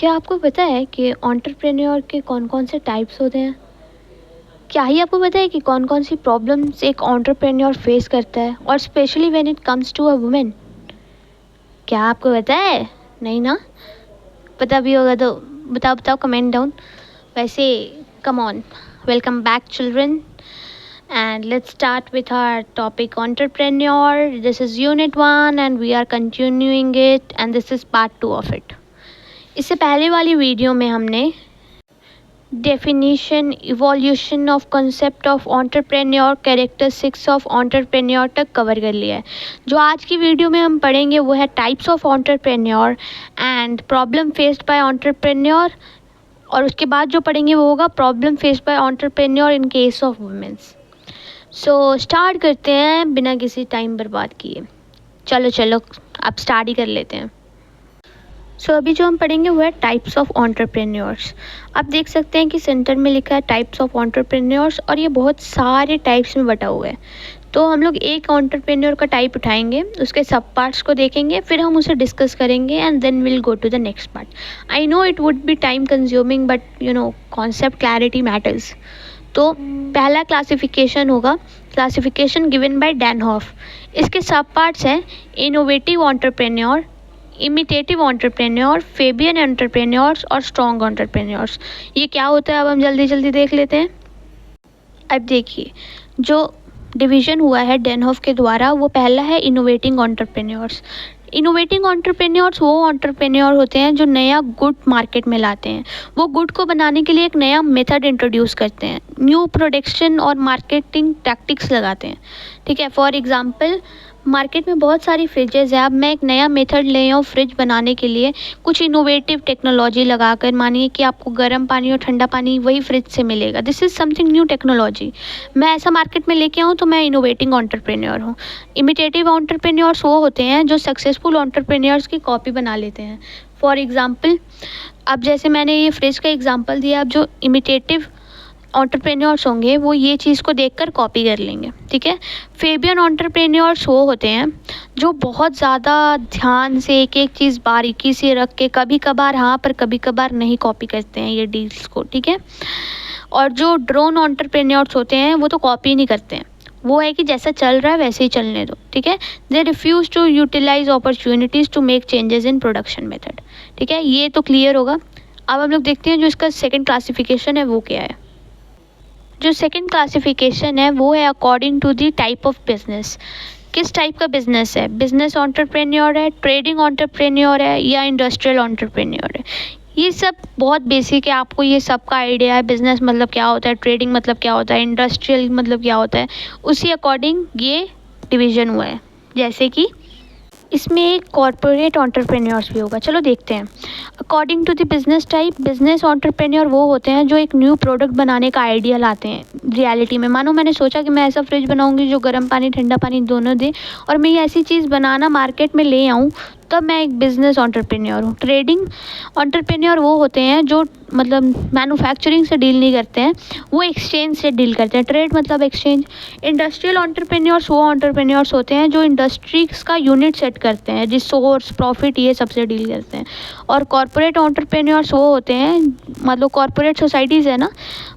क्या आपको पता है कि एंटरप्रेन्योर के कौन-कौन से टाइप्स होते हैं? क्या ही आपको पता है कि कौन-कौन सी प्रॉब्लम्स एक एंटरप्रेन्योर फेस करता है और specially when it comes to a woman? क्या आपको पता है? नहीं ना? पता भी होगा तो बताओ कमेंट डाउन। वैसे come on, welcome back children and let's start with our topic entrepreneur. This is unit 1 and we are continuing it and this is part 2 of it. इससे पहले वाली वीडियो में हमने definition, evolution of concept of entrepreneur, characteristics of entrepreneur तक cover कर लिया है। जो आज की वीडियो में हम पढ़ेंगे वो है types of entrepreneur and problem faced by entrepreneur, और उसके बाद जो पढ़ेंगे वो होगा problem faced by entrepreneur in case of womens. So start करते हैं बिना किसी टाइम बर्बाद किए। चलो अब स्टार्ट ही कर लेते हैं। सो अभी जो हम पढ़ेंगे वो है टाइप्स ऑफ एंटरप्रेन्योर्स। आप देख सकते हैं कि सेंटर में लिखा है टाइप्स ऑफ एंटरप्रेन्योर्स और ये बहुत सारे टाइप्स में बटा हुआ है। तो हम लोग एक एंटरप्रेन्योर का टाइप उठाएंगे, उसके सब पार्ट्स को देखेंगे, फिर हम उसे डिस्कस करेंगे and then will go to the next part. I know it would be time consuming but concept clarity matters. तो पहला क्लासिफिकेशन होगा क्लासिफिकेशन गिवन बाय डेनहॉफ। इसके सब पार्ट्स हैं innovative entrepreneur, imitative entrepreneur, Fabian entrepreneurs और strong entrepreneurs. ये क्या होता है अब हम जल्दी देख लेते हैं। अब देखिए, जो डिवीज़न हुआ है डेनहॉफ के द्वारा वो पहला है इनोवेटिंग एंटरप्रेन्योर्स। इनोवेटिंग एंटरप्रेन्योर्स वो एंटरप्रेन्योर होते हैं जो नया गुड मार्केट में लाते हैं। वो गुड को बनाने के लिए एक नया मेथड इंट्रोड्यूस करते हैं, न्यू प्रोडक्शन और मार्केटिंग टैक्टिक्स लगाते हैं। ठीक है, फॉर एग्जांपल मार्केट में बहुत सारी फ्रिजेज़ है। अब मैं एक नया मेथड ले आऊँ फ्रिज बनाने के लिए, कुछ इनोवेटिव टेक्नोलॉजी लगाकर, मानिए कि आपको गर्म पानी और ठंडा पानी वही फ्रिज से मिलेगा। This is something new technology. मैं ऐसा मार्केट में लेके आऊँ तो मैं इनोवेटिंग एंटरप्रेन्योर हूँ। इमिटेटिव एंटरप्रेन्योर्स वो होते हैं जो सक्सेसफुल एंटरप्रेन्योर्स की कॉपी बना लेते हैं। फॉर एग्ज़ाम्पल, अब जैसे मैंने ये फ्रिज का एग्जाम्पल दिया, अब जो इमिटेटिव एंटरप्रेन्योर्स होंगे वो ये चीज़ को देखकर कॉपी कर लेंगे। ठीक है, फेबियन एंटरप्रेन्योर्स वो होते हैं जो बहुत ज़्यादा ध्यान से एक एक चीज़ बारीकी से रख के कभी कभार हाँ पर कभी कभार नहीं कॉपी करते हैं ये डील्स को। ठीक है, और जो ड्रोन एंटरप्रेन्योर्स होते हैं वो तो कॉपी नहीं करते हैं, वो है कि जैसा चल रहा है वैसे ही चलने दो। ठीक है, they refuse to utilise opportunities to make changes in production method. ठीक है, ये तो क्लियर होगा। अब हम लोग देखते हैं जो इसका सेकेंड क्लासिफिकेशन है वो क्या है। जो सेकंड क्लासिफिकेशन है वो है according to the type of business. किस टाइप का बिजनेस है, बिजनेस एंटरप्रेन्योर है, ट्रेडिंग एंटरप्रेन्योर है या इंडस्ट्रियल एंटरप्रेन्योर है। ये सब बहुत बेसिक है, आपको ये सब का आइडिया है। बिजनेस मतलब क्या होता है, ट्रेडिंग मतलब क्या होता है, इंडस्ट्रियल मतलब क्या होता है, उसी अकॉर्डिंग ये डिवीज़न हुआ है। जैसे कि इसमें एक कॉर्पोरेट एंटरप्रेन्योर्स भी होगा। चलो देखते हैं। According to the business type, business entrepreneur वो होते हैं जो एक न्यू प्रोडक्ट बनाने का आइडिया लाते हैं रियलिटी में। मानो मैंने सोचा कि मैं ऐसा फ्रिज बनाऊंगी जो गर्म पानी ठंडा पानी दोनों दे, और मैं ये ऐसी चीज़ बनाना मार्केट में ले आऊँ, तब मैं एक बिजनेस एंटरप्रेन्योर हूँ। ट्रेडिंग एंटरप्रेन्योर वो होते हैं जो मतलब मैन्युफैक्चरिंग से डील नहीं करते हैं, वो एक्सचेंज से डील करते हैं। ट्रेड मतलब एक्सचेंज। इंडस्ट्रियल एंटरप्रेन्योर्स वो एंटरप्रेन्योर्स होते हैं जो इंडस्ट्रीज का यूनिट सेट करते हैं, रिसोर्स प्रॉफिट ये सबसे डील करते हैं। और कॉर्पोरेट एंटरप्रेन्योर्स वो होते हैं, मतलब कॉर्पोरेट सोसाइटीज़ है ना,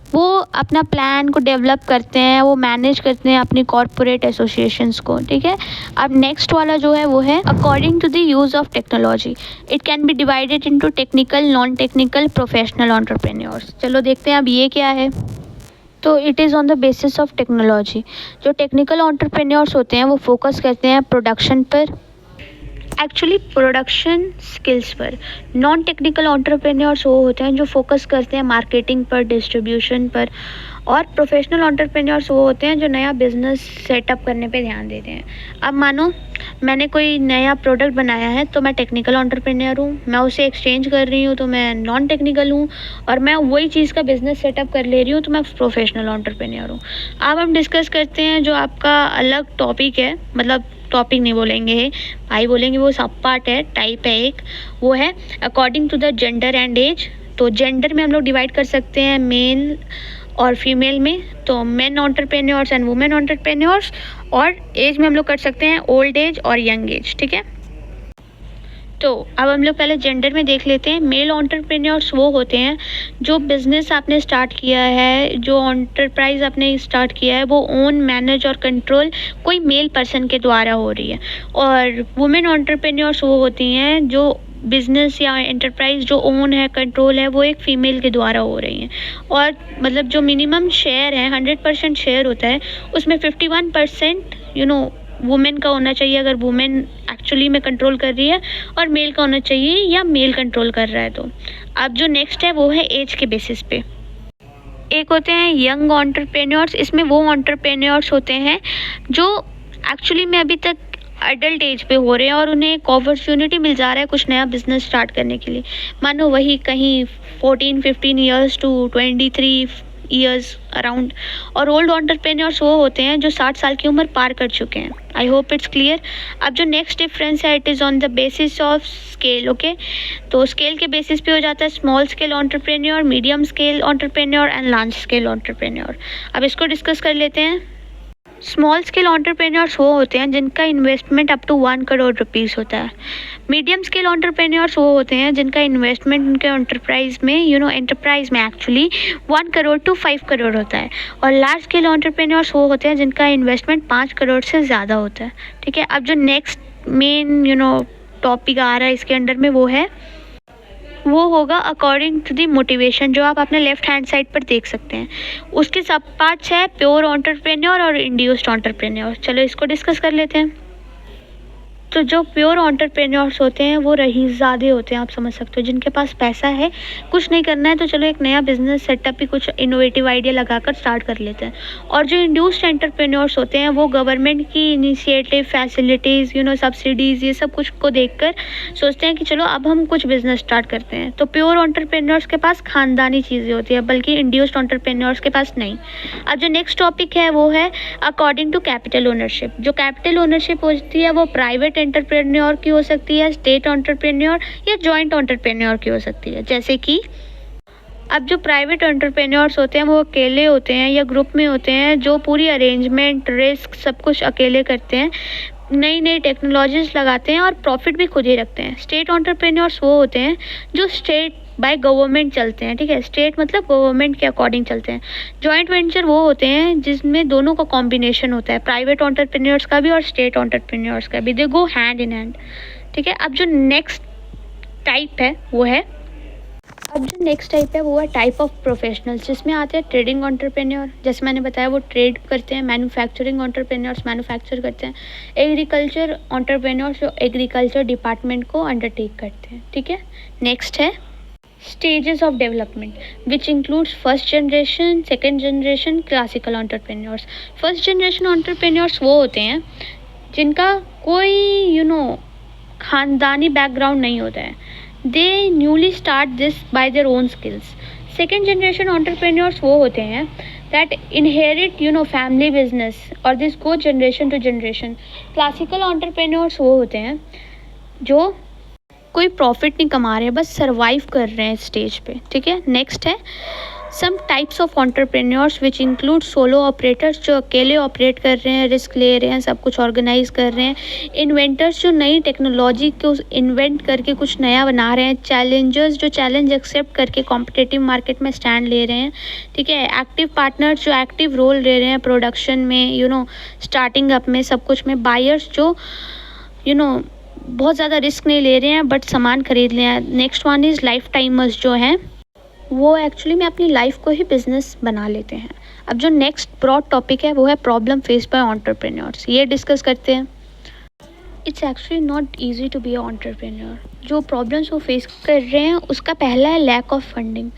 वो अपना प्लान को डेवलप करते हैं, वो मैनेज करते हैं अपनी कॉर्पोरेट एसोसिएशंस को। ठीक है, अब नेक्स्ट वाला जो है वो है according to the use of technology. It can be divided into technical, non technical, professional entrepreneurs. चलो देखते हैं अब ये क्या है। तो it is on the basis of technology. जो टेक्निकल एंटरप्रेन्योर्स होते हैं वो फोकस करते हैं प्रोडक्शन पर, एक्चुअली प्रोडक्शन स्किल्स पर। नॉन टेक्निकल एंटरप्रेन्योर्स वो होते हैं जो फोकस करते हैं मार्केटिंग पर, डिस्ट्रीब्यूशन पर। और प्रोफेशनल एंटरप्रेन्योर्स वो होते हैं जो नया बिजनेस सेटअप करने पे ध्यान देते हैं। अब मानो मैंने कोई नया प्रोडक्ट बनाया है तो मैं टेक्निकल एंटरप्रेन्योर हूँ, मैं उसे एक्सचेंज कर रही हूँ तो मैं नॉन टेक्निकल हूँ, और मैं वही चीज़ का बिजनेस सेटअप कर ले रही हूँ तो मैं प्रोफेशनल एंटरप्रेन्योर हूँ। अब हम डिस्कस करते हैं जो आपका अलग टॉपिक है, मतलब टॉपिक नहीं बोलेंगे भाई, बोलेंगे वो सब पार्ट है, टाइप है एक, वो है according to the gender and age. तो जेंडर में हम लोग डिवाइड कर सकते हैं मेल और फीमेल में, तो main entrepreneurs and women entrepreneurs. और एज में हम लोग कर सकते हैं ओल्ड एज और यंग एज। ठीक है, तो अब हम लोग पहले जेंडर में देख लेते हैं। मेल एंटरप्रेन्योर्स वो होते हैं जो बिजनेस आपने स्टार्ट किया है, जो एंटरप्राइज आपने स्टार्ट किया है, वो ओन, मैनेज और कंट्रोल कोई मेल पर्सन के द्वारा हो रही है। और वुमेन एंटरप्रेन्योर्स वो होती हैं जो बिजनेस या एंटरप्राइज जो ओन है, कंट्रोल है, वो एक फीमेल के द्वारा हो रही हैं। और मतलब जो मिनिमम शेयर है 100% शेयर होता है, उसमें 51% वुमेन का होना चाहिए अगर वुमेन एक्चुअली में कंट्रोल कर रही है, और मेल का होना चाहिए या मेल कंट्रोल कर रहा है। तो अब जो नेक्स्ट है वो है एज के बेसिस पे। एक होते हैं यंग एंटरप्रेन्योर्स। इसमें वो एंटरप्रेन्योर्स होते हैं जो एक्चुअली में अभी तक अडल्ट एज पे हो रहे हैं और उन्हें एक अपॉर्चुनिटी मिल जा रहा है कुछ नया बिजनेस स्टार्ट करने के लिए। मानो वही कहीं 14-15 ईयर्स टू 23 ईयर्स अराउंड। और ओल्ड एंटरप्रेन्योर्स वो होते हैं जो 60 साल की उम्र पार कर चुके हैं। I hope it's clear. अब जो नेक्स्ट डिफरेंस है, it is on the basis of scale. Okay, तो स्केल के बेसिस पे हो जाता है small scale entrepreneur, medium scale entrepreneur and large scale entrepreneur. अब इसको डिस्कस कर लेते हैं। स्मॉल स्केल एंटरप्रेन्योर्स वो होते हैं जिनका investment up to 1 crore rupees होता है। मीडियम स्केल एंटरप्रेन्योर्स वो होते हैं जिनका इन्वेस्टमेंट उनके एंटरप्राइज में एंटरप्राइज में एक्चुअली 1 करोड़ टू 5 करोड़ होता है। और लार्ज स्केल एंटरप्रेन्योर्स वो होते हैं जिनका इन्वेस्टमेंट 5 करोड़ से ज़्यादा होता है। ठीक है, अब जो नेक्स्ट मेन टॉपिक आ रहा है इसके अंडर में वो होगा अकॉर्डिंग टू द मोटिवेशन, जो आप अपने लेफ्ट हैंड साइड पर देख सकते हैं। उसके सब पार्ट्स है प्योर एंटरप्रेन्योर और इंड्यूस्ड एंटरप्रेन्योर। चलो इसको डिस्कस कर लेते हैं। तो जो प्योर एंटरप्रेन्योर्स होते हैं वो रईसज़ादे होते हैं, आप समझ सकते हो, जिनके पास पैसा है, कुछ नहीं करना है तो चलो एक नया बिजनेस सेटअप ही कुछ इनोवेटिव आइडिया लगाकर स्टार्ट कर लेते हैं। और जो इंड्यूस्ड एंटरप्रेन्योर्स होते हैं वो गवर्नमेंट की इनिशिएटिव, फैसिलिटीज़, सब्सिडीज़, ये सब कुछ को देखकर सोचते हैं कि चलो अब हम कुछ बिजनेस स्टार्ट करते हैं। तो प्योर एंटरप्रेन्योर्स के पास खानदानी चीज़ें होती है, बल्कि इंड्यूस्ड एंटरप्रेन्योर्स के पास नहीं। अब जो नेक्स्ट टॉपिक है वो है अकॉर्डिंग टू कैपिटल ओनरशिप। जो कैपिटल ओनरशिप होती है वो प्राइवेट एंटरप्रेन्योर की हो सकती है, स्टेट एंटरप्रेन्योर या जॉइंट एंटरप्रेन्योर की हो सकती है। जैसे कि अब जो प्राइवेट एंटरप्रेन्योर्स होते हैं वो अकेले होते हैं या ग्रुप में होते हैं, जो पूरी अरेंजमेंट, रिस्क, सब कुछ अकेले करते हैं, नई नई टेक्नोलॉजीज लगाते हैं और प्रॉफिट भी खुद ही रखते हैं। स्टेट एंटरप्रेन्योर्स वो होते हैं जो स्टेट बाय गवर्नमेंट चलते हैं। ठीक है, स्टेट मतलब गवर्नमेंट के अकॉर्डिंग चलते हैं। जॉइंट वेंचर वो होते हैं जिसमें दोनों का कॉम्बिनेशन होता है, प्राइवेट एंटरप्रेन्योर्स का भी और स्टेट एंटरप्रेन्योर्स का भी, दे गो हैंड इन हैंड। ठीक है, अब जो नेक्स्ट टाइप है वो है टाइप ऑफ प्रोफेशनल्स, जिसमें आते हैं ट्रेडिंग एंटरप्रेन्योर, जैसे मैंने बताया वो ट्रेड करते हैं। मैन्युफैक्चरिंग एंटरप्रेन्योर्स मैन्युफैक्चर करते हैं। एग्रीकल्चर एंटरप्रेन्योर्स जो एग्रीकल्चर डिपार्टमेंट को अंडरटेक करते हैं। ठीक है, नेक्स्ट है stages of development, which includes first generation, second generation, classical entrepreneurs. first generation entrepreneurs वो होते हैं जिनका कोई खानदानी बैकग्राउंड नहीं होता है, they newly start this by their own skills. second generation entrepreneurs वो होते हैं that inherit family business और this go generation to generation. classical entrepreneurs वो होते हैं जो कोई प्रॉफिट नहीं कमा रहे हैं, बस सरवाइव कर रहे हैं स्टेज पे। ठीक है, नेक्स्ट है some types of entrepreneurs which include solo operators, जो अकेले ऑपरेट कर रहे हैं, रिस्क ले रहे हैं, सब कुछ ऑर्गेनाइज कर रहे हैं। इन्वेंटर्स जो नई टेक्नोलॉजी को इन्वेंट करके कुछ नया बना रहे हैं। चैलेंजर्स जो चैलेंज एक्सेप्ट करके कॉम्पिटिटिव मार्केट में स्टैंड ले रहे हैं। ठीक है, एक्टिव पार्टनर्स जो एक्टिव रोल ले रहे हैं प्रोडक्शन में, स्टार्टिंग अप में, सब कुछ में। बायर्स जो बहुत ज़्यादा रिस्क नहीं ले रहे हैं बट सामान खरीद ले हैं। Next one is life timers, जो हैं वो एक्चुअली में अपनी लाइफ को ही बिजनेस बना लेते हैं। अब जो नेक्स्ट ब्रॉड टॉपिक है वो है प्रॉब्लम फेस बाय एंटरप्रेन्योर्स, ये डिस्कस करते हैं। It's actually not easy to be a entrepreneur. जो प्रॉब्लम्स वो फेस कर रहे हैं उसका पहला है लैक ऑफ फंडिंग।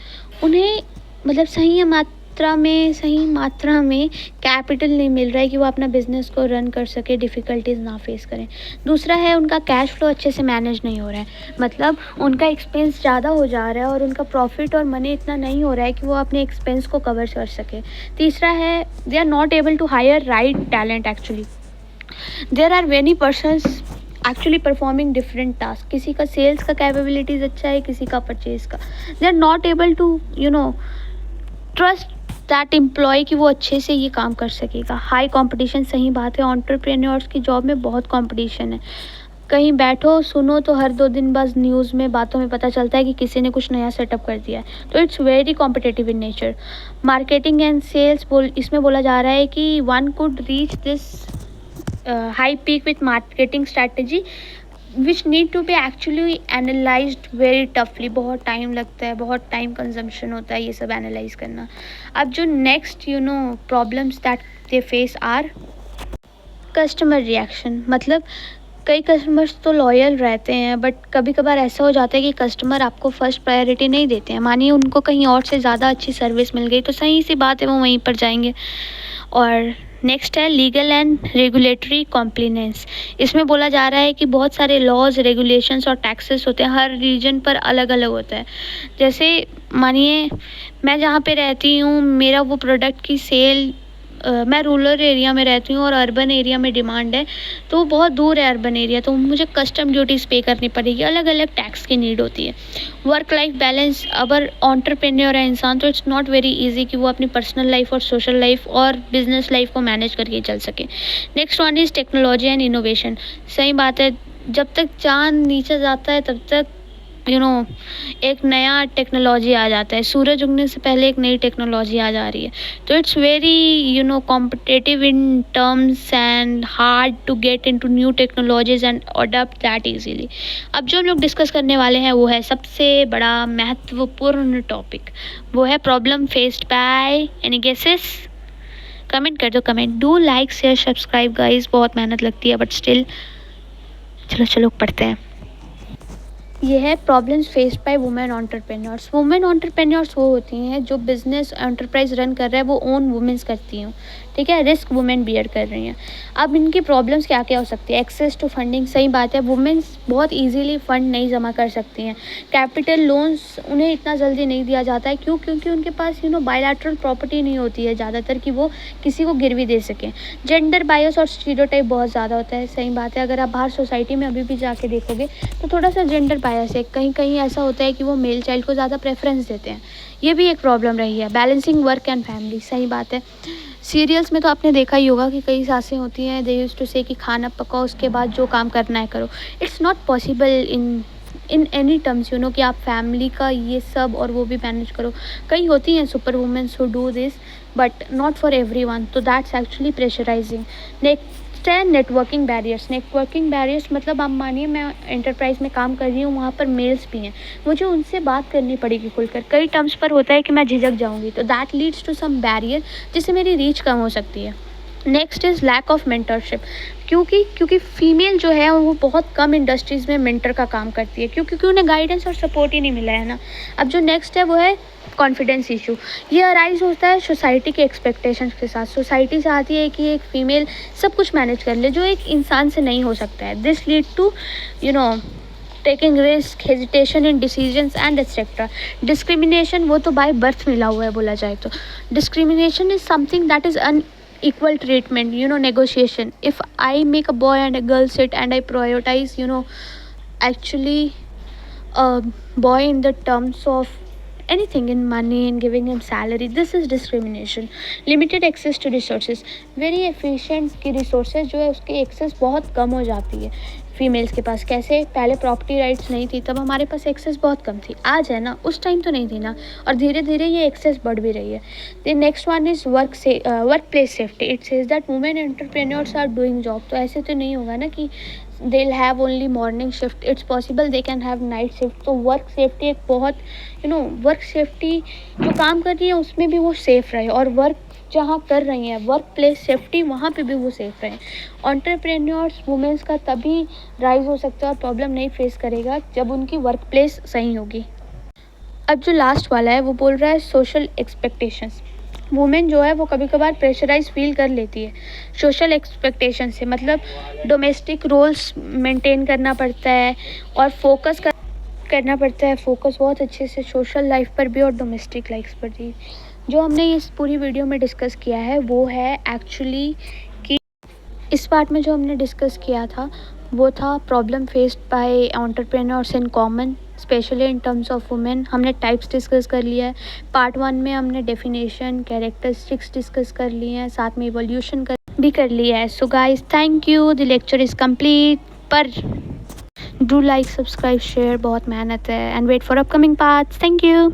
उन्हें सही मात्रा में कैपिटल नहीं मिल रहा है कि वो अपना बिजनेस को रन कर सके, डिफ़िकल्टीज ना फेस करें। दूसरा है उनका कैश फ्लो अच्छे से मैनेज नहीं हो रहा है, उनका एक्सपेंस ज़्यादा हो जा रहा है और उनका प्रॉफिट और मनी इतना नहीं हो रहा है कि वो अपने एक्सपेंस को कवर कर सके। तीसरा है they are not able to hire right talent. Actually there are many persons actually performing different task. किसी का सेल्स का कैपेबिलिटीज़ अच्छा है, किसी का परचेज का। They are not able to trust that employ कि वो अच्छे से ये काम कर सकेगा। हाई कंपटीशन, सही बात है, एंटरप्रेन्योर्स की जॉब में बहुत कंपटीशन है। कहीं बैठो सुनो तो हर 2 दिन बाद न्यूज़ में बातों में पता चलता है कि किसी ने कुछ नया सेटअप कर दिया है। तो it's very competitive in nature. Marketing and sales इसमें बोला जा रहा है कि one could reach this high peak with marketing strategy which need to be actually analyzed very toughly. बहुत टाइम लगता है, बहुत टाइम कंजम्पशन होता है ये सब एनालाइज करना। अब जो next problems that they face are customer reaction. मतलब कई कस्टमर्स तो लॉयल रहते हैं, बट कभी कभार ऐसा हो जाता है कि कस्टमर आपको फर्स्ट प्रायोरिटी नहीं देते हैं। मानिए उनको कहीं और से ज़्यादा अच्छी सर्विस मिल गई तो सही सी बात है, वो वहीं पर जाएंगे। और नेक्स्ट है लीगल एंड रेगुलेटरी कॉम्प्लिनेंस। इसमें बोला जा रहा है कि बहुत सारे लॉज, रेगुलेशंस और टैक्सेस होते हैं, हर रीजन पर अलग अलग होता है। जैसे मानिए मैं जहाँ पे रहती हूँ, मेरा वो प्रोडक्ट की सेल मैं रूरल एरिया में रहती हूँ और अर्बन एरिया में डिमांड है, तो बहुत दूर है अर्बन एरिया, तो मुझे कस्टम ड्यूटीज़ पे करनी पड़ेगी, अलग अलग टैक्स की नीड होती है। वर्क लाइफ बैलेंस, अगर एंटरप्रेन्योर है इंसान तो इट्स नॉट वेरी इजी कि वो अपनी पर्सनल लाइफ और सोशल लाइफ और बिजनेस लाइफ को मैनेज करके चल सके। Next one is technology and innovation. सही बात है, जब तक चाँद नीचे जाता है तब तक एक नया टेक्नोलॉजी आ जाता है। सूरज उगने से पहले एक नई टेक्नोलॉजी आ जा रही है। तो it's very competitive in terms and hard to get into new technologies and adopt that easily. अब जो हम लोग डिस्कस करने वाले हैं वो है सबसे बड़ा महत्वपूर्ण टॉपिक, वो है problem faced by any guesses. Comment कर दो, comment. Do like share subscribe guys, बहुत मेहनत लगती है बट स्टिल चलो पढ़ते हैं। ये है problems faced by women entrepreneurs. Women entrepreneurs वो होती हैं जो बिजनेस एंटरप्राइज रन कर रहा है, वो ओन वुमेन्स करती हैं, ठीक है, रिस्क वुमेन बियर कर रही हैं। अब इनकी प्रॉब्लम्स क्या क्या हो सकती है? Access to funding. सही बात है, वुमेन्स बहुत इजीली फंड नहीं जमा कर सकती हैं। कैपिटल लोन्स उन्हें इतना जल्दी नहीं दिया जाता है, क्यों? क्योंकि उनके पास बायलैटरल प्रॉपर्टी नहीं होती है ज़्यादातर कि वो किसी को गिरवी दे सकें। जेंडर बायस और स्टीरियोटाइप बहुत ज़्यादा होता है। सही बात है, अगर आप बाहर सोसाइटी में अभी भी जाके देखोगे तो थोड़ा सा जेंडर बायस है। कहीं कहीं ऐसा होता है कि वो मेल चाइल्ड को ज़्यादा प्रेफरेंस देते हैं, ये भी एक प्रॉब्लम रही है। Balancing work and family. सही बात है, सीरियल्स में तो आपने देखा ही होगा कि कई सासें होती हैं, दे यूज्ड टू से कि खाना पकाओ उसके बाद जो काम करना है करो। It's not possible in any terms कि आप फैमिली का ये सब और वो भी मैनेज करो। कई होती हैं super womens who do this, but not for everyone, तो दैट्स एक्चुअली प्रेशराइजिंग। नेक्स्ट है नेटवर्किंग बैरियर्स। नेटवर्किंग बैरियर्स मतलब आप मानिए मैं एंटरप्राइज में काम कर रही हूँ, वहाँ पर मेल्स भी हैं, मुझे उनसे बात करनी पड़ेगी खुलकर। कई टर्म्स पर होता है कि मैं झिझक जाऊँगी, तो that leads to some barrier जिससे मेरी रीच कम हो सकती है। Next is lack of mentorship. क्योंकि फीमेल जो है वो बहुत कम इंडस्ट्रीज़ में मेंटर का काम करती है, क्योंकि उन्हें गाइडेंस और सपोर्ट ही नहीं मिला है ना। अब जो नेक्स्ट है वो है कॉन्फिडेंस इशू। ये अराइज होता है सोसाइटी के एक्सपेक्टेशंस के साथ। सोसाइटी चाहती है कि एक फ़ीमेल सब कुछ मैनेज कर ले, जो एक इंसान से नहीं हो सकता है। This lead to taking risk, hesitation in decisions and etcetera. Discrimination वो तो बाय बर्थ मिला हुआ है बोला जाए तो। Discrimination is something that is equal treatment, negotiation. If I make a boy and a girl sit and I prioritize actually a boy in the terms of anything, in money, in giving him salary, this is discrimination. Limited access to resources. Very efficient की resources जो है उसकी access बहुत कम हो जाती है females के पास। कैसे? पहले प्रॉपर्टी राइट्स नहीं थी, तब हमारे पास एक्सेस बहुत कम थी। आज है ना, उस टाइम तो नहीं थी ना, और धीरे धीरे ये एक्सेस बढ़ भी रही है। The next one is work place safety. It says that women entrepreneurs are doing job. तो ऐसे तो नहीं होगा ना कि they will have only morning shift, it's possible they can have night shift. तो वर्क सेफ्टी एक बहुत वर्क सेफ्टी जो काम कर रही है उसमें भी वो सेफ़ रहे, और वर्क जहाँ कर रही हैं वर्क प्लेस सेफ्टी वहाँ पे भी वो सेफ रहें। एंटरप्रेन्योर्स वुमेन्स का तभी राइज हो सकता है और प्रॉब्लम नहीं फेस करेगा जब उनकी वर्क प्लेस सही होगी। अब जो लास्ट वाला है वो बोल रहा है सोशल एक्सपेक्टेशंस। वुमेन जो है वो कभी कभार प्रेशराइज फील कर लेती है सोशल एक्सपेक्टेशन से। मतलब डोमेस्टिक रोल्स मेंटेन करना पड़ता है और फोकस करना पड़ता है, फोकस बहुत अच्छे से सोशल लाइफ पर भी और डोमेस्टिक लाइफ पर भी। जो हमने इस पूरी वीडियो में डिस्कस किया है वो है एक्चुअली कि इस पार्ट में जो हमने डिस्कस किया था वो था problem faced bye entrepreneurs in common, specially in terms of women. हमने टाइप्स डिस्कस कर लिया है। पार्ट 1 में हमने डेफिनेशन, कैरेक्टरिस्टिक्स डिस्कस कर लिए हैं, साथ में इवोल्यूशन भी कर लिया है। So guys, thank you, the lecture is complete. पर डू लाइक, सब्सक्राइब, शेयर, बहुत मेहनत है, and wait for upcoming parts. Thank you.